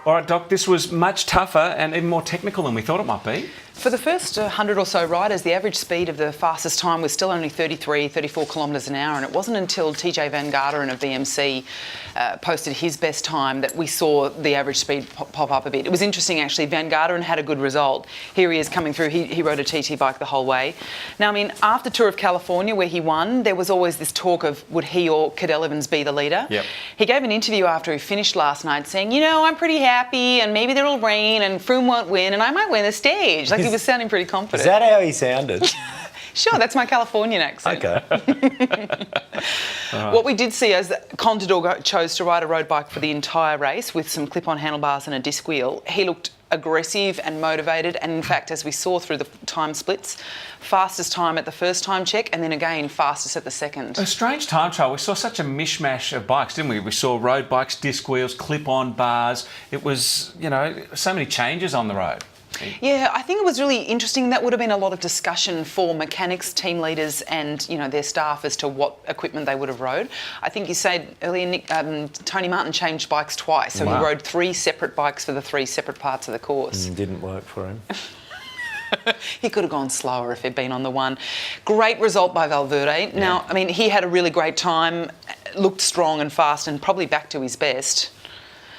All right, Doc, this was much tougher and even more technical than we thought it might be. For the first 100 or so riders, the average speed of the fastest time was still only 33, 34 kilometres an hour, and it wasn't until TJ Van Garderen of VMC posted his best time that we saw the average speed pop up a bit. It was interesting, actually. Van Garderen had a good result. Here he is coming through. He rode a TT bike the whole way. Now, I mean, after Tour of California, where he won, there was always this talk of would he or Cadel Evans be the leader? Yep. He gave an interview after he finished last night saying, you know, I'm pretty happy and maybe there'll rain and Froome won't win and I might win the stage. Like, he was sounding pretty confident. Is that how he sounded? Sure, that's my Californian accent. Okay. What we did see is that Contador chose to ride a road bike for the entire race with some clip-on handlebars and a disc wheel. He looked aggressive and motivated, and in fact, as we saw through the time splits, fastest time at the first time check and then again fastest at the second. A strange time trial. We saw such a mishmash of bikes, didn't we? We saw road bikes, disc wheels, clip-on bars. It was, you know, so many changes on the road. Yeah, I think it was really interesting. That would have been a lot of discussion for mechanics, team leaders and, you know, their staff as to what equipment they would have rode. I think you said earlier, Tony Martin changed bikes twice. So Wow. he rode 3 separate bikes for the 3 separate parts of the course. Didn't work for him. He could have gone slower if he'd been on the one. Great result by Valverde. Now, I mean, he had a really great time, looked strong and fast and probably back to his best.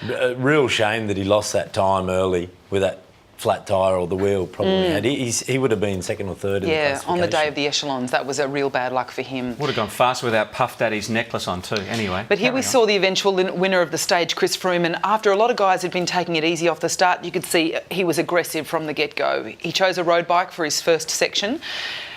A real shame that he lost that time early with that flat tyre or the wheel probably had. He would have been second or third in the classification. On the day of the echelons, that was a real bad luck for him. Would have gone faster without Puff Daddy's necklace on too, anyway. But here we saw the eventual winner of the stage, Chris Froome, and after a lot of guys had been taking it easy off the start, you could see he was aggressive from the get-go. He chose a road bike for his first section.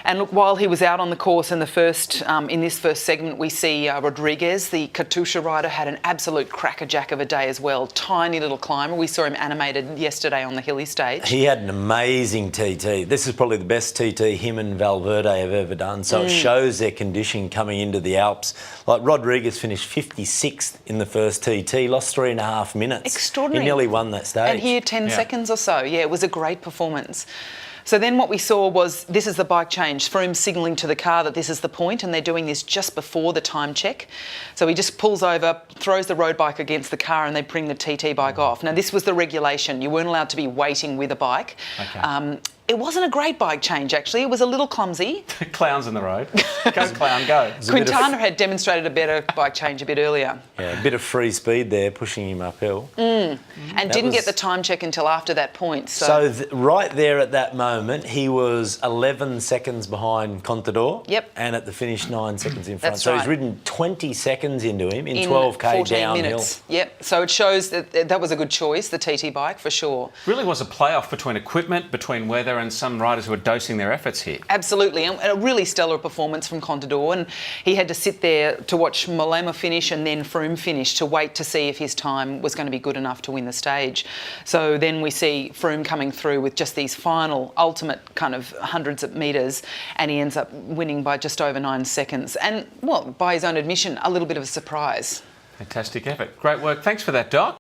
And look, while he was out on the course in this first segment, we see Rodriguez, the Katusha rider, had an absolute crackerjack of a day as well. Tiny little climber. We saw him animated yesterday on the hilly stage. He had an amazing TT. This is probably the best TT him and Valverde have ever done. So it shows their condition coming into the Alps. Like Rodriguez finished 56th in the first TT, lost 3.5 minutes. Extraordinary. He nearly won that stage. And here 10 seconds or so. Yeah, it was a great performance. So then what we saw was, this is the bike change. Froome signalling to the car that this is the point, and they're doing this just before the time check. So he just pulls over, throws the road bike against the car, and they bring the TT bike off. Now, this was the regulation. You weren't allowed to be waiting with a bike. Okay. It wasn't a great bike change, actually. It was a little clumsy. Clowns in the road. Go, clown, go. Quintana had demonstrated a better bike change a bit earlier. Yeah, a bit of free speed there, pushing him uphill. And didn't get the time check until after that point. So right there at that moment, he was 11 seconds behind Contador. Yep. And at the finish, 9 seconds in front. That's so right. he's ridden 20 seconds into him in 12k 14 downhill. minutes. Yep. So it shows that was a good choice, the TT bike, for sure. Really was a playoff between equipment, between weather, and some riders who were dosing their efforts here. Absolutely, and a really stellar performance from Contador, and he had to sit there to watch Mollema finish and then Froome finish to wait to see if his time was going to be good enough to win the stage. So then we see Froome coming through with just these final, ultimate kind of hundreds of metres, and he ends up winning by just over 9 seconds. And, well, by his own admission, a little bit of a surprise. Fantastic effort. Great work. Thanks for that, Doc.